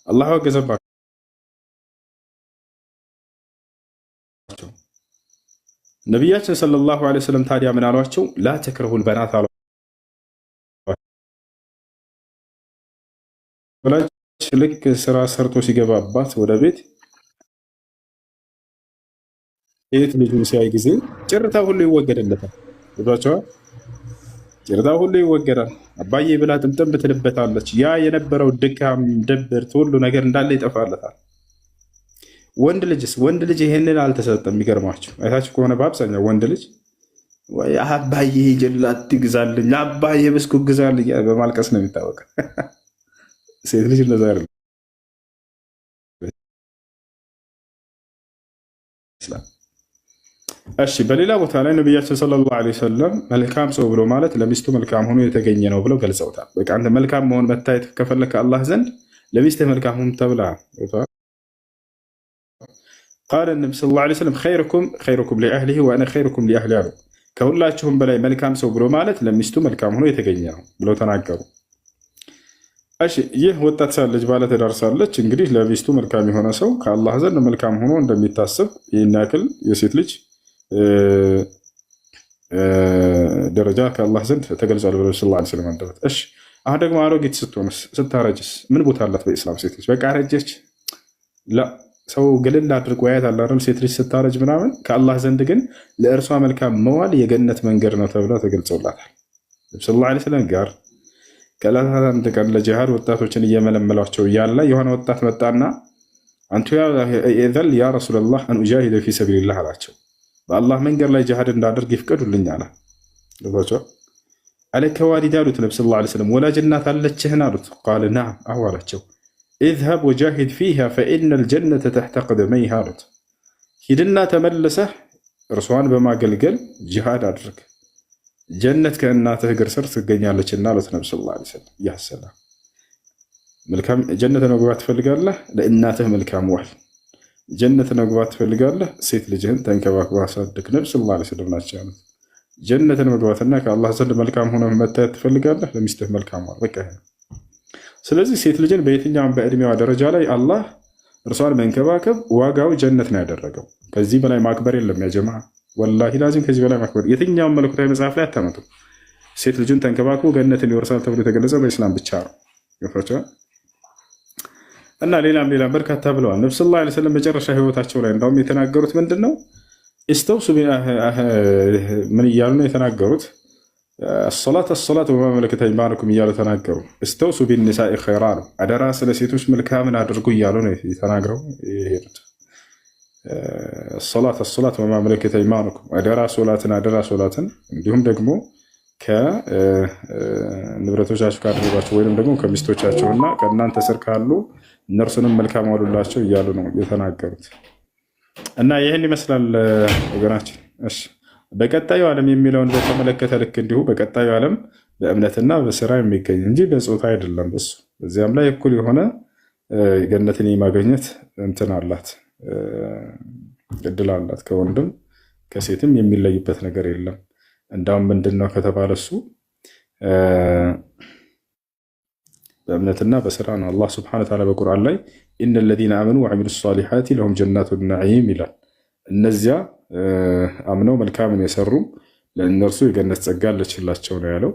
አላህ ወገዘባቸው። ነቢያችን ሰለላሁ ዐለይሂ ወሰለም ታዲያ ምን አሏቸው? ላ ተክረሁል በናት አሏቸው። ልክ ስራ ሰርቶ ሲገባባት ወደ ቤት ሴት ልጁን ሲያይ ጊዜ ጭርታ ሁሉ ይወገድለታል። ቸዋል ጭርታ ሁሉ ይወገዳል። አባዬ ብላ ጥምጥም ትልበታለች። ያ የነበረው ድካም፣ ድብርት፣ ሁሉ ነገር እንዳለ ይጠፋለታል። ወንድ ልጅ ይሄንን አልተሰጠም። የሚገርማችሁ አይታችሁ ከሆነ በአብዛኛው ወንድ ልጅ ወይ አባዬ ጀላት ትግዛልኝ፣ አባዬ ብስኩት ግዛልኝ በማልቀስ ነው የሚታወቀው። ሴት ልጅ እንደዛ አይደለም። እሺ በሌላ ቦታ ላይ ነቢያችን ሰለላሁ ዐለይሂ ወሰለም መልካም ሰው ብሎ ማለት ለሚስቱ መልካም ሆኖ የተገኘ ነው ብለው ገልጸውታል። በቃ አንተ መልካም መሆን መታየት ከፈለክ አላህ ዘንድ ለሚስትህ መልካም ሁን ተብለሃል። ቃለ ነቢ ሰለላሁ ዐለይሂ ወሰለም ኸይሩኩም ሊአህሊሂ ወአነ ኸይሩኩም ሊአህሊ አሉ። ከሁላችሁም በላይ መልካም ሰው ብሎ ማለት ለሚስቱ መልካም ሆኖ የተገኘ ነው ብለው ተናገሩ። እሺ ይህ ወጣት ሳለች ባለትዳር ሳለች እንግዲህ ለሚስቱ መልካም የሆነ ሰው ከአላህ ዘንድ መልካም ሆኖ እንደሚታሰብ ይህን ያክል የሴት ልጅ ደረጃ ከአላህ ዘንድ ተገልጿል ብለው ሰለላሁ ዐለይሂ ወሰለም አንደበት። እሺ አሁን ደግሞ አሮጊት ስትሆንስ ስታረጅስ ምን ቦታ አላት በኢስላም? ሴት ልጅ በቃ ረጀች ሰው ግልል አድርጎ ያያት አለ አይደል? ሴት ልጅ ስታረጅ ምናምን ከአላህ ዘንድ ግን ለእርሷ መልካም መዋል የገነት መንገድ ነው ተብላ ተገልጾላታል። ሰለላሁ ዐለይሂ ወሰለም ጋር ከዕለታት አንድ ቀን ለጂሃድ ወጣቶችን እየመለመሏቸው እያለ የሆነ ወጣት መጣና አንቱ ኢዘን ያ ረሱለላህ አን ኡጃሂደ ፊ ሰቢልላህ አላቸው። በአላህ መንገድ ላይ ጂሃድ እንዳደርግ ይፍቀዱልኝ አለ። አለከ ዋሊድ አሉት ነቢ ሰለላሁ ዐለይሂ ወሰለም ወላጅ እናት አለችህን አሉት። ቃለ ነዓም አዎ አላቸው። ኢዝሀብ ወጃሂድ ፊሃ ፈኢነል ጀነተ ተሕተ ቀደመይሃ አሉት። ሂድና ተመልሰህ እርሷን በማገልገል ጂሃድ አድርግ ጀነት ከእናትህ እግር ስር ትገኛለችና አሉት ነቢ ሰለላሁ ዐለይሂ ወሰለም። ያሰላም ጀነት መግባት ትፈልጋለህ? ለእናትህ መልካም ዋል። ጀነት መግባት ትፈልጋለህ? ሴት ልጅህን ተንከባክባ አሳድግ። ነቢ ሰለላሁ ዐለይሂ ወሰለም ናቸው ያሉት። ጀነትን መግባትና ከአላህ ዘንድ መልካም ሆነ መታየት ትፈልጋለህ? ለሚስትህ መልካም ዋል። በቃ ስለዚህ ሴት ልጅን በየትኛውም በእድሜዋ ደረጃ ላይ አላህ እርሷን መንከባከብ ዋጋው ጀነት ነው ያደረገው። ከዚህ በላይ ማክበር የለም ያ ጀማዓ። ወላሂ ላዚም ከዚህ በላይ ማክበር የትኛውም መለኮታዊ መጽሐፍ ላይ አታመጡ። ሴት ልጅን ተንከባክቦ ገነትን ይወርሳል ተብሎ የተገለጸ በኢስላም ብቻ ነው። ገፋቸው እና ሌላም በርካታ ብለዋል ነብዩ ሰለላሁ ዐለይሂ ወሰለም መጨረሻ ህይወታቸው ላይ እንዳውም የተናገሩት ምንድን ነው? እስተውሱ ምን እያሉ ነው የተናገሩት? አሰላት ወማ መለከት አይማኑኩም እያሉ ተናገሩ። እስተውሱ ቢኒሳኢ ኸይራ ነው። አደራ ስለ ሴቶች መልካምን አድርጉ እያሉ ነው የተናግረው የሄዱት። አሰላት ወማ መለከት አይማኑኩም አደራ ሶላትን እንዲሁም ደግሞ ከንብረቶቻችሁ ካደረጓቸው ወይም ደግሞ ከሚስቶቻቸውና ከእናንተ ስር ካሉ እነርሱንም መልካም ዋሉላቸው እያሉ ነው የተናገሩት። እና ይህን ይመስላል ወገናችን። እሺ በቀጣዩ ዓለም የሚለውን በተመለከተ ልክ እንዲሁ በቀጣዩ ዓለም በእምነትና በስራ የሚገኝ እንጂ በፆታ አይደለም። እሱ በዚያም ላይ እኩል የሆነ ገነትን የማገኘት እንትን አላት፣ እድል አላት። ከወንድም ከሴትም የሚለይበት ነገር የለም። እንዳውም ምንድን ነው ከተባለ እሱ በእምነትና በስራ ነው። አላህ ስብሐነሁ ወተዓላ በቁርአን ላይ ኢነ ለዚነ አመኑ ወዐሚሉ ሷሊሓቲ ለሁም ጀናቱ ነዒም ይላል። እነዚያ አምነው መልካምን የሰሩ ለእነርሱ የገነት ጸጋ አለችላቸው ነው ያለው።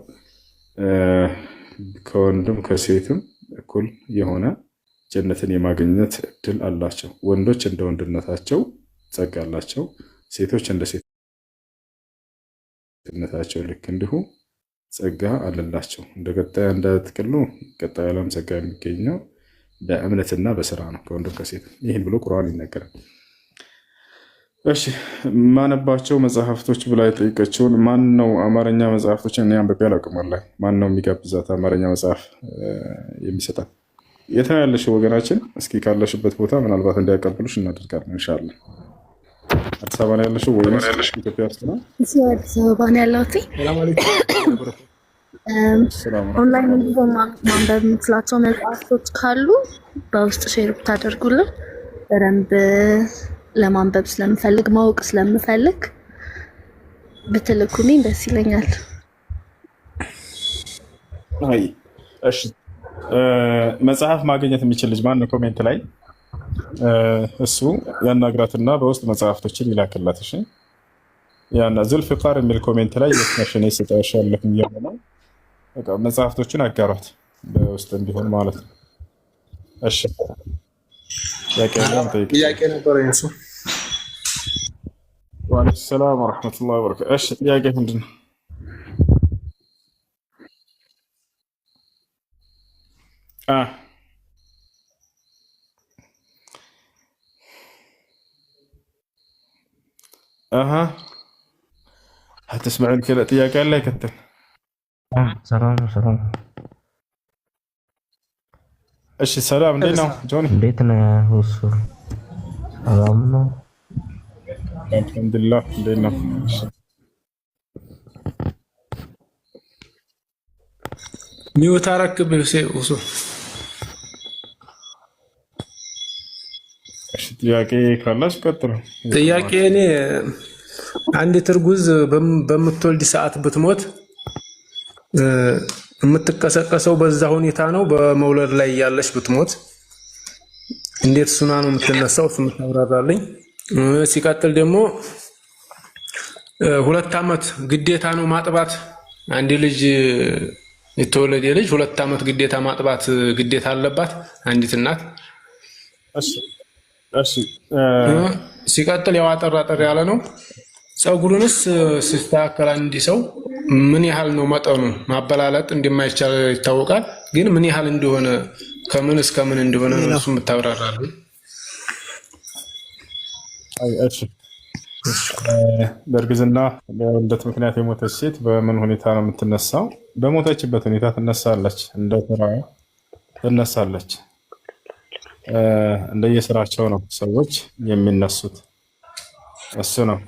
ከወንድም ከሴትም እኩል የሆነ ጀነትን የማግኘት እድል አላቸው። ወንዶች እንደ ወንድነታቸው ጸጋ አላቸው፣ ሴቶች እንደ ሴትነታቸው ልክ እንዲሁ ጸጋ አለላቸው። እንደ ጥቅሉ ቀጣዩ ዓለም ጸጋ የሚገኘው በእምነትና በስራ ነው፣ ከወንድም ከሴት። ይህን ብሎ ቁርአን ይነገራል። እሺ ማነባቸው መጽሐፍቶች ብላ የጠየቀችውን ማን ነው? አማርኛ መጽሐፍቶችን እኔ አንብቤ አላውቅም። ወላሂ ማን ነው የሚጋብዛት አማርኛ መጽሐፍ የሚሰጣት? የት ነው ያለሽው ወገናችን? እስኪ ካለሽበት ቦታ ምናልባት እንዲያቀብሉሽ እናደርጋለን ኢንሻአላህ። አዲስ አበባ ነው ያለሽው ወይስ ኢትዮጵያ ውስጥ ነው? አዲስ አበባ ነው ያለሁት። ኦንላይን ማንበብ የምትችላቸው መጽሐፍቶች ካሉ በውስጥ ሼር ብታደርጉልን በደንብ ለማንበብ ስለምፈልግ ማወቅ ስለምፈልግ ብትልኩልኝ ደስ ይለኛል። አይ እሺ መጽሐፍ ማግኘት የሚችል ልጅ ማን ነው? ኮሜንት ላይ እሱ ያናግራትና በውስጥ መጽሐፍቶችን ይላክላት። እሺ ያና ዙልፊቃር የሚል ኮሜንት ላይ የትነሽኔ ስጠሻለሁ እያለ ነው። በቃ መጽሐፍቶችን አጋሯት በውስጥ ቢሆን ማለት ነው። እሺ ጥያቄ ነበረ እሱ። ወአለይኩም ሰላም ወራህመቱላሂ ወበረካቱ። እሺ ጥያቄ ምንድን ነው? هتسمعين كذا ጥያቄ አለ ይከተል። ሰላም እሺ ሰላም እንዴት ነው ጆኒ? እንዴት ነህ? እሱ ሰላም ነው አልሐምዱሊላህ። እንዴት ነው? ሚውት አረክብህ እሱ። እሺ ጥያቄ ካላስ ቀጥሉ። ጥያቄ እኔ አንዲት እርጉዝ በምትወልድ ሰዓት ብትሞት የምትቀሰቀሰው በዛ ሁኔታ ነው? በመውለድ ላይ ያለች ብትሞት እንዴት ሱና ነው የምትነሳው? እሱ የምታብራራልኝ። ሲቀጥል ደግሞ 2 ዓመት ግዴታ ነው ማጥባት? አንድ ልጅ የተወለደ ልጅ 2 ዓመት ግዴታ ማጥባት ግዴታ አለባት አንዲት እናት? እሺ ሲቀጥል ያው አጠር ያለ ነው። ፀጉሩንስ ሲስተካከል አንድ ሰው ምን ያህል ነው መጠኑ? ማበላለጥ እንደማይቻል ይታወቃል፣ ግን ምን ያህል እንደሆነ ከምን እስከ ምን እንደሆነ እሱ የምታብራራለህ? እሺ በእርግዝና በውልደት ምክንያት የሞተች ሴት በምን ሁኔታ ነው የምትነሳው? በሞተችበት ሁኔታ ትነሳለች፣ እንደ ስራዋ ትነሳለች። እንደየስራቸው ነው ሰዎች የሚነሱት። እሱ ነው።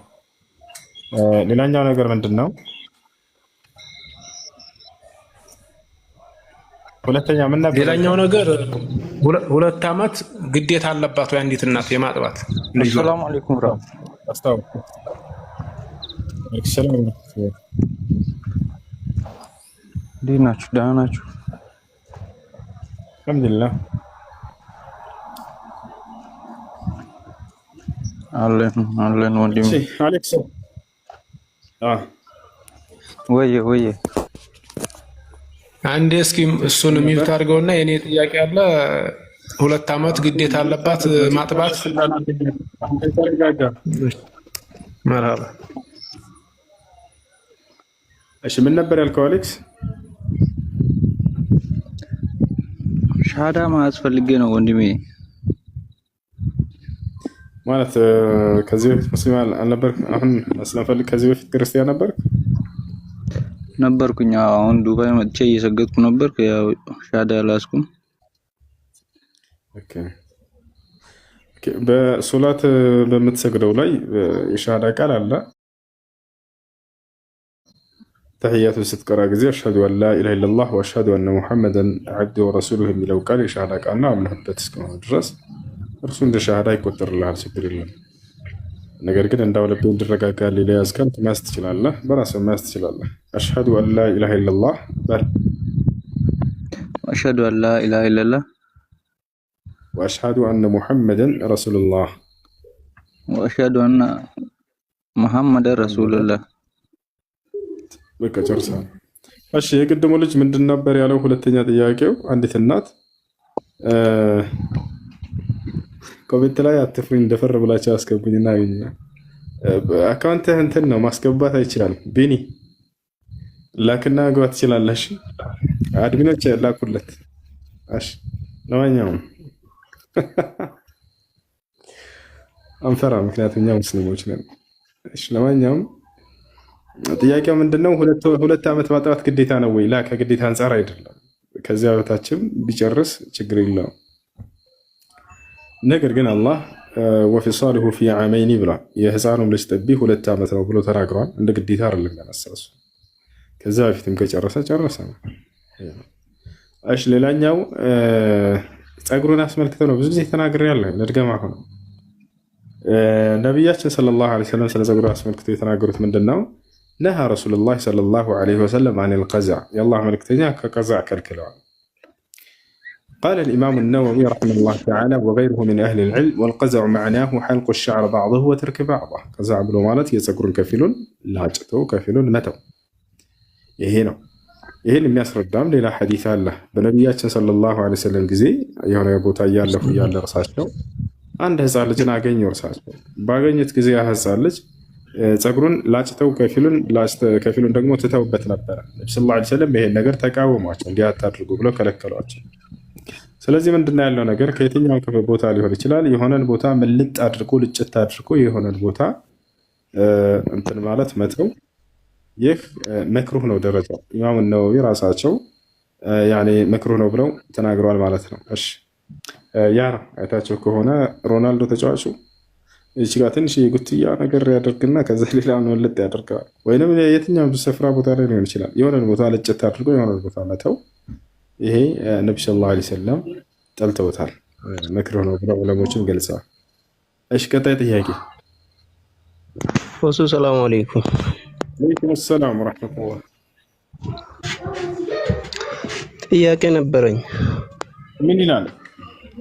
ሌላኛው ነገር ምንድን ነው? ሁለተኛ ምን ነበር? ሌላኛው ነገር 2 ዓመት ግዴታ አለባት ወይ አንዲት እናት የማጥባት? ሰላም አለይኩም ብራ አስታው ሰላም ነው። እንዴት ናችሁ? ደህና ናችሁ? አልሐምዱሊላህ አለን ወንድሜ። አሌክስ ወይ አንዴ እስኪ እሱን ሚውት አድርገውና የኔ ጥያቄ አለ። 2 ዓመት ግዴታ አለባት ማጥባት? መርሃባ። እሺ ምን ነበር ያልከው አሌክስ? ሻሃዳ ማስፈልጌ ነው ወንድሜ። ማለት ከዚህ በፊት ሙስሊም አልነበርክ? አሁን ስለፈልግ ከዚህ በፊት ክርስቲያን ነበርክ? ነበርኩኝ። አሁን ዱባይ መጥቼ እየሰገድኩ ነበር። ያው ሻሃዳ አላስኩም። ኦኬ በሶላት በምትሰግደው ላይ የሻሃዳ ቃል አለ። ተህያቱ ስትቀራ ጊዜ አሽሀዱ አን ላ ኢላሀ ኢለላህ ወአሽሀዱ አነ ሙሐመደን ዐብዱሁ ወረሱሉሁ የሚለው ቃል የሻሃዳ ቃል ነው። አምነህበት እስከሆነ ድረስ እርሱ እንደ ሻሃዳ ይቆጠርልሃል፣ ችግር የለም። ነገር ግን እንዳው ልብ እንዲረጋጋ ሌላ ያዝከን መያዝ ትችላለህ፣ በራስህ መያዝ ትችላለህ። አሽሀዱ አን ላ ኢላሀ ኢለላህ በል። አሽሀዱ አን ላ ኢላሀ ኢለላህ ወአሽሀዱ አነ ሙሐመደን ረሱሉላህ ወአሽሀዱ አነ ሙሐመደን ረሱሉላህ። በቃ ጨርሰሃል። እሺ የቅድሙ ልጅ ምንድን ነበር ያለው? ሁለተኛ ጥያቄው አንዲት እናት ኮሜንት ላይ አትፍሩኝ እንደፈር ብላችሁ አስገቡኝና አካውንትህ እንትን ነው ማስገባት አይችላል። ቢኒ ላክና መግባት ትችላለሽ። አድሚኖች ላኩለት። እሺ ለማንኛውም አንፈራ፣ ምክንያቱም እኛ ሙስሊሞች ነን። እሺ ለማንኛውም ጥያቄው ምንድነው? 2 ዓመት ማጥባት ግዴታ ነው ወይ? ላ ከግዴታ አንጻር አይደለም። ከዚያ በታችም ቢጨርስ ችግር የለውም። ነገር ግን አላህ ወፊሳሉሁ ፊ ዓመይኒ ብሏል። የህፃኑም ልጅ ጥቢ 2 ዓመት ነው ብሎ ተናግሯል። እንደ ግዴታ አይደለም ያነሳሱ። ከዚያ በፊትም ከጨረሰ ጨረሰ ነው። እሺ ሌላኛው ፀጉሩን አስመልክተው ነው ብዙ ጊዜ ተናግሬያለሁ። ለድገማ ሆነ ነቢያችን ሰለላሁ ዐለይሂ ወሰለም ስለ ፀጉሩ አስመልክተው የተናገሩት ምንድነው? ነሃ ረሱሉላህ ሰለላሁ ዐለይሂ ወሰለም አኒል ቀዝዕ የአላህ መልእክተኛ ከቀዝዕ ከልክለዋል። قال الإمام النووي رحمه الله تعالى وغيره من أهل العلم والقزع معناه حلق الشعر بعضه وترك بعضه قزع ብሎ ማለት የፀጉርን ከፊሉን ላጭተው ከፊሉን መተው ይሄ ነው። ይህን የሚያስረዳም ሌላ ሐዲስ አለ። በነቢያችን ሰለላሁ ዐለይሂ ወሰለም ጊዜ የሆነ ቦታ እያለፉ እያለ እርሳቸው አንድ ህፃን ልጅን አገኙ። እርሳቸው ባገኙት ጊዜ ያ ህፃን ልጅ ፀጉሩን ላጭተው ከፊሉን ደግሞ ትተውበት ነበረ። ነቢ ሰለላሁ ዐለይሂ ወሰለም ይሄን ነገር ተቃወሟቸው፣ እንዲህ አታድርጉ ብለው ከለከሏቸው። ስለዚህ ምንድነው ያለው ነገር ከየትኛው ክፍል ቦታ ሊሆን ይችላል። የሆነን ቦታ ምልጥ አድርጎ ልጭት አድርጎ የሆነን ቦታ እንትን ማለት መተው ይህ መክሩህ ነው ደረጃው። ኢማሙ ነወዊ ራሳቸው ያኔ መክሩህ ነው ብለው ተናግረዋል ማለት ነው። እሺ ያ ነው አይታቸው ከሆነ ሮናልዶ ተጫዋቹ እዚህ ጋር ትንሽ የጉትያ ነገር ያደርግና ከዛ ሌላውን ወለጥ ያደርገዋል። ወይንም የትኛው ስፍራ ቦታ ላይ ሊሆን ይችላል የሆነን ቦታ ልጭት አድርጎ የሆነን ቦታ መተው ይሄ ነብዩ ሰለላሁ ዐለይሂ ወሰለም ጠልተውታል፣ መክሩህ ነው ብለው ዑለሞችም ገልጸዋል። እሺ ቀጣይ ጥያቄ። ሰላም አለይኩም። ወአለይኩም ሰላም ወራህመቱላህ። ጥያቄ ነበረኝ። ምን ይላል?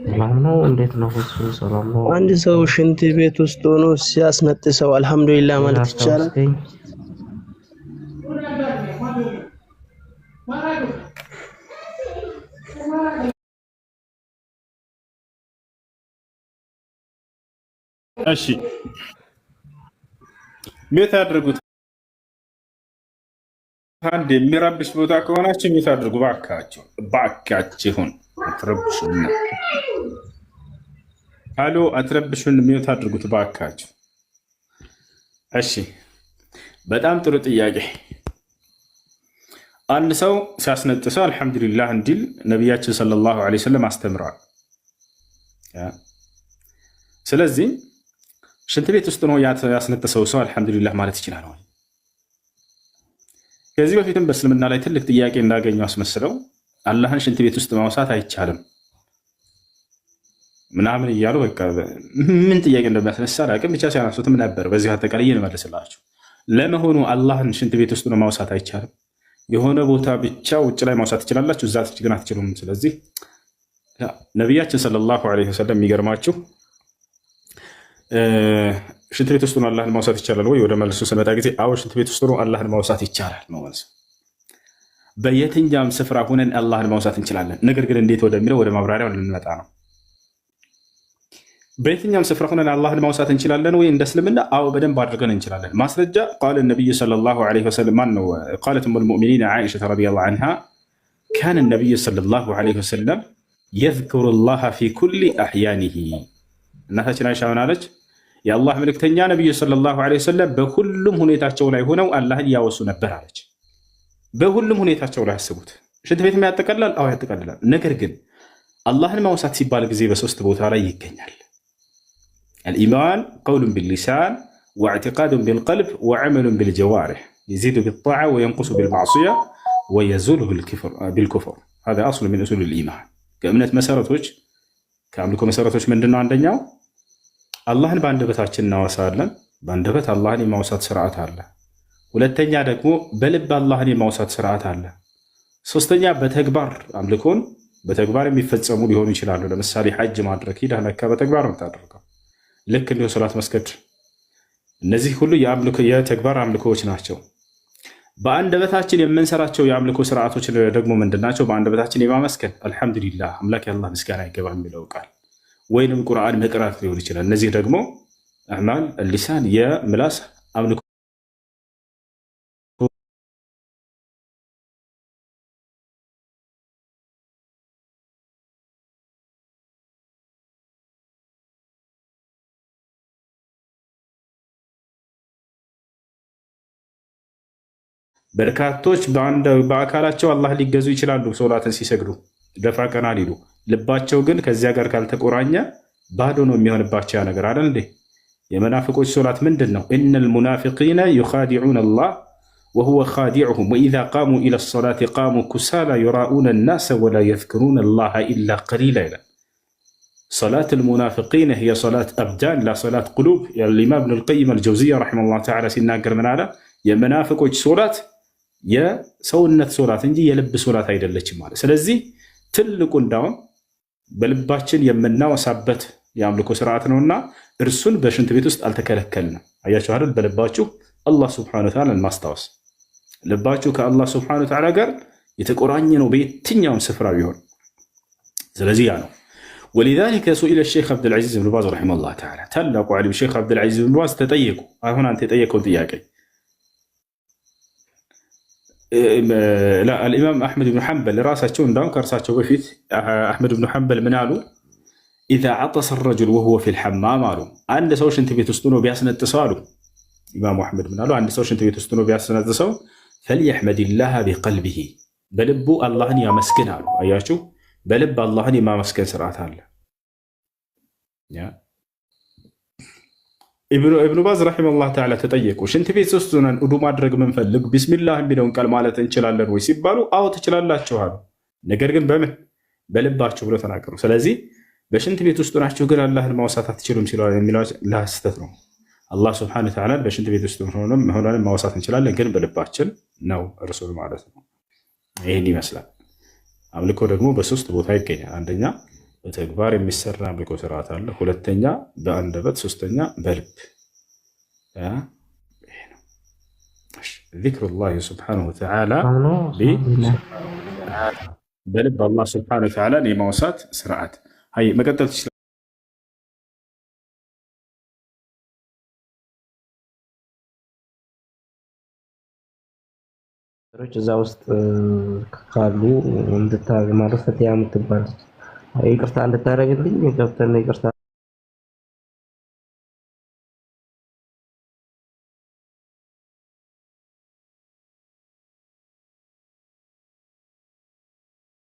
ሰላም ነው? እንዴት ነው? ሰላም ነው? አንድ ሰው ሽንት ቤት ውስጥ ሆኖ ሲያስነጥሰው አልሐምዱሊላህ ማለት ይቻላል? እሺ ቤት አድርጉት። አንድ የሚረብሽ ቦታ ከሆናችሁ ቤት አድርጉ። ባካችሁን አትረብሹን። አሎ አትረብሹን፣ ቤት አድርጉት ባካችሁ። እሺ በጣም ጥሩ ጥያቄ። አንድ ሰው ሲያስነጥሰው አልሐምዱሊላህ እንዲል ነቢያችን ሰለላሁ ዐለይሂ ወሰለም አስተምረዋል። ስለዚህ ሽንት ቤት ውስጥ ነው ያስነጠሰው ሰው አልሐምዱሊላህ ማለት ይችላል ወይ? ከዚህ በፊትም በእስልምና ላይ ትልቅ ጥያቄ እንዳገኙ አስመስለው አላህን ሽንት ቤት ውስጥ ማውሳት አይቻልም ምናምን እያሉ በቃ ምን ጥያቄ እንደሚያስነሳ አላውቅም፣ ብቻ ሲያነሱትም ነበር። በዚህ አጠቃላይ እንመልስላችሁ። ለመሆኑ አላህን ሽንት ቤት ውስጥ ነው ማውሳት አይቻልም? የሆነ ቦታ ብቻ ውጭ ላይ ማውሳት ትችላላችሁ፣ እዛ ግን አትችሉም። ስለዚህ ነቢያችን ሰለላሁ ዐለይሂ ወሰለም የሚገርማችሁ ሽንት ቤት ውስጥ ነው አላህን ማውሳት ይቻላል ወይ? ወደ መልሱ ስንመጣ ጊዜ አዎ ሽንት ቤት ውስጥ ነው አላህን ማውሳት ይቻላል ነው መልሱ። በየትኛውም ስፍራ ሆነን አላህን ማውሳት እንችላለን። ነገር ግን እንዴት ወደሚለው ወደ ማብራሪያው ልንመጣ ነው። በየትኛውም ስፍራ ሆነን አላህን ማውሳት እንችላለን ወይ? እንደ እስልምና አዎ በደንብ አድርገን እንችላለን። ማስረጃ ቃለ ነቢዩ ሰለላሁ ዐለይሂ ወሰለም ማን ነው? ቃለት ኡሙል ሙእሚኒን ዓኢሻ ረዲየላሁ ዐንሃ ካነ ነቢዩ ሰለላሁ ዐለይሂ ወሰለም የዝኩሩ ላህ ፊ ኩሊ አሕያኒሂ። እናታችን አይሻ ምን አለች? የአላህ መልእክተኛ ነቢዩ ሰለላሁ ዐለይሂ ወሰለም በሁሉም ሁኔታቸው ላይ ሆነው አላህን ያወሱ ነበር አለች። በሁሉም ሁኔታቸው ላይ አስቡት። ሽንት ቤት ያጠቃልላል? አዎ ያጠቃልላል። ነገር ግን አላህን ማውሳት ሲባል ጊዜ በሶስት ቦታ ላይ ይገኛል። አልኢማን ቀውሉን ቢልሊሳን ወኢዕቲቃዱን ቢልቀልብ ወዐመሉን ቢልጀዋሪሕ የዚዱ ቢጣዓ ወየንቁሱ ቢልማዕሲያ ወየዙሉ ቢልኩፍር። ሀዛ አስሉ ሚን ኡሱል ልኢማን። ከእምነት መሰረቶች ከአምልኮ መሰረቶች ምንድነው? አንደኛው አላህን በአንደበታችን እናወሳለን። በአንደበት አላህን የማውሳት ስርዓት አለ። ሁለተኛ ደግሞ በልብ አላህን የማውሳት ስርዓት አለ። ሶስተኛ በተግባር አምልኮን በተግባር የሚፈጸሙ ሊሆኑ ይችላሉ። ለምሳሌ ሐጅ ማድረግ፣ ሂደህ መካ በተግባር ነው የምታደርገው። ልክ እንዲሁ ሶላት መስገድ። እነዚህ ሁሉ የተግባር አምልኮዎች ናቸው። በአንደበታችን የምንሰራቸው የአምልኮ ስርዓቶች ደግሞ ምንድን ናቸው? በአንደበታችን የማመስገን አልሐምዱሊላህ አምላክ ያላህ ምስጋና ይገባ የሚለው ቃል ወይንም ቁርአን መቅራት ሊሆን ይችላል። እነዚህ ደግሞ አዕማል ሊሳን የምላስ አምልኮ በርካቶች በአካላቸው አላህ ሊገዙ ይችላሉ። ሶላትን ሲሰግዱ ደፋ ቀና ሊሉ፣ ልባቸው ግን ከዚያ ጋር ካልተቆራኘ ባዶ ነው የሚሆንባቸው ያ ነገር አይደል እንዴ? የመናፍቆች ሶላት ምንድን ነው? ኢነል ሙናፊቂነ ዩኻዲዑነ አላህ ወሁወ ኻዲዑሁም ወኢዛ ቃሙ ኢለ ሶላቲ ቃሙ ኩሳላ ዩራኡነ ናሰ ወላ የዝክሩነ አላህ ኢላ ቀሊላ ይላል። ሶላት ልሙናፊቂነ ሂየ ሶላት አብዳን ላ ሶላት ቁሉብ። ኢማም ኢብኑል ቀይም አልጀውዚያ ረሒመሁላህ ተዓላ ሲናገር ምን አለ? የመናፍቆች ሶላት የሰውነት ሶላት እንጂ የልብ ሶላት አይደለችም ማለት። ስለዚህ ትልቁ እንዳውም በልባችን የምናወሳበት የአምልኮ ስርዓት ነውና እርሱን በሽንት ቤት ውስጥ አልተከለከልንም። አያችሁ አይደል? በልባችሁ አላህ ሱብሓነሁ ወተዓላን ማስታወስ፣ ልባችሁ ከአላህ ሱብሓነሁ ወተዓላ ጋር የተቆራኘ ነው በየትኛውም ስፍራ ቢሆን። ስለዚህ ያ ነው። ወሊዛሊከ ሱኢለ ሼክ አብዱልዓዚዝ ብን ባዝ ረሒመሁላህ ተዓላ ታላቁ ዓሊም ሼክ አብዱልዓዚዝ ብን ባዝ ተጠየቁ። አሁን አንተ የጠየቀውን ጥያቄ አልኢማም አሕመድ ብን ሐንበል ራሳቸው እንዳውም ከእርሳቸው በፊት አሕመድ ብን ሐንበል ምን አሉ? ኢዛ ዐጠሰ ረጁል ወሁወ ፊል ሐማም አሉ፣ አንድ ሰው ሽንት ቤት ውስጥ ሆኖ ቢያስነጥሰው አሉ ኢማሙ አሕመድ ምን አሉ? አንድ ሰው ሽንት ቤት ውስጥ ሆኖ ቢያስነጥሰው ፈልየሕመድላህ ቢቀልቢሂ፣ በልቡ አላህን ያመስግን አሉ። አያችሁ፣ በልብ አላህን የማመስገን ስርዓት አለ። ኢብኑ ባዝ ረሒመሁላህ ተዓላ ተጠየቁ፣ ሽንት ቤት ውስጥ ሆነን ውዱእ ማድረግ ምንፈልግ ቢስሚላህ የሚለውን ቃል ማለት እንችላለን ወይ ሲባሉ፣ አዎ ትችላላችሁ አሉ። ነገር ግን በምን በልባችሁ ብለው ተናገሩ። ስለዚህ በሽንት ቤት ውስጥ ሆናችሁ ግን አላህን ማውሳት አትችሉም ሲሉ የሚለው ስህተት ነው። አላህ ሱብሓነሁ ወተዓላ በሽንት ቤት ውስጥ ሆነን ማውሳት እንችላለን፣ ግን በልባችን ነው እርሱን ማለት ነው። ይህን ይመስላል። አምልኮ ደግሞ በሶስት ቦታ ይገኛል። አንደኛ በተግባር የሚሰራ አምልኮ ስርዓት አለ፣ ሁለተኛ በአንደበት፣ ሶስተኛ በልብ። ዚክሩላህ ሱብሓነሁ ወተዓላ በልብ አላህ ሱብሓነሁ ወተዓላን የማውሳት ስርዓት። አይ መቀጠል ትችላለህ። እዛ ውስጥ ካሉ ማለት ፈቲያ የምትባል ይቅርታ እንድታደርግልኝ ገብተን ይቅርታ